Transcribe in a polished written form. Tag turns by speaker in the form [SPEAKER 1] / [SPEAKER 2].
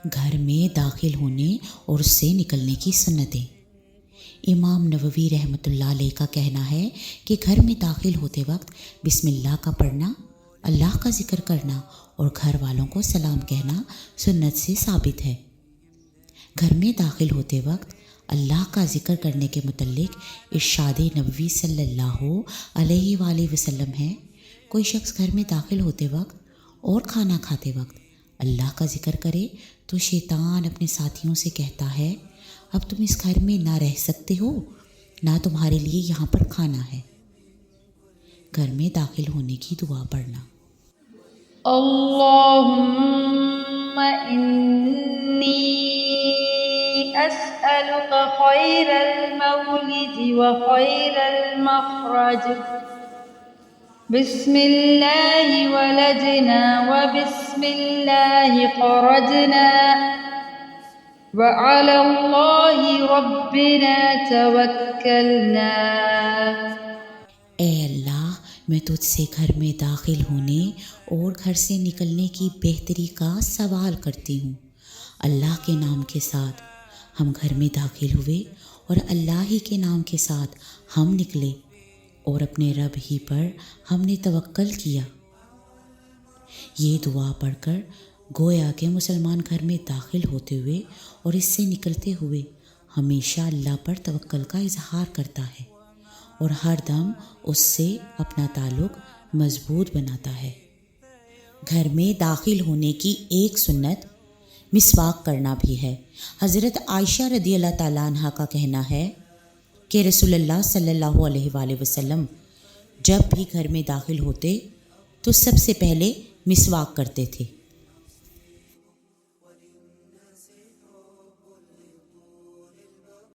[SPEAKER 1] گھر میں داخل ہونے اور اس سے نکلنے کی سنتیں۔ امام نووی رحمۃ اللہ علیہ کا کہنا ہے کہ گھر میں داخل ہوتے وقت بسم اللہ کا پڑھنا، اللہ کا ذکر کرنا اور گھر والوں کو سلام کہنا سنت سے ثابت ہے۔ گھر میں داخل ہوتے وقت اللہ کا ذکر کرنے کے متعلق ارشاد نبوی صلی اللہ علیہ وآلہ وسلم ہے، کوئی شخص گھر میں داخل ہوتے وقت اور کھانا کھاتے وقت اللہ کا ذکر کرے تو شیطان اپنے ساتھیوں سے کہتا ہے، اب تم اس گھر میں نہ رہ سکتے ہو، نہ تمہارے لیے یہاں پر کھانا ہے۔ گھر میں داخل ہونے کی دعا پڑھنا۔
[SPEAKER 2] اللهم إني أسألك خير المولد وخير المخرج، بسم الله ولدنا وبسم الله خرجنا وعلى الله ربنا توكلنا۔
[SPEAKER 1] اے اللہ، میں تجھ سے گھر میں داخل ہونے اور گھر سے نکلنے کی بہتری کا سوال کرتی ہوں۔ اللہ کے نام کے ساتھ ہم گھر میں داخل ہوئے اور اللہ ہی کے نام کے ساتھ ہم نکلے اور اپنے رب ہی پر ہم نے توکل کیا۔ یہ دعا پڑھ کر گویا کہ مسلمان گھر میں داخل ہوتے ہوئے اور اس سے نکلتے ہوئے ہمیشہ اللہ پر توکل کا اظہار کرتا ہے اور ہر دم اس سے اپنا تعلق مضبوط بناتا ہے۔ گھر میں داخل ہونے کی ایک سنت مسواک کرنا بھی ہے۔ حضرت عائشہ رضی اللہ تعالیٰ عنہ کا کہنا ہے کہ رسول اللہ صلی اللہ علیہ وآلہ وسلم جب بھی گھر میں داخل ہوتے تو سب سے پہلے مسواک کرتے تھے۔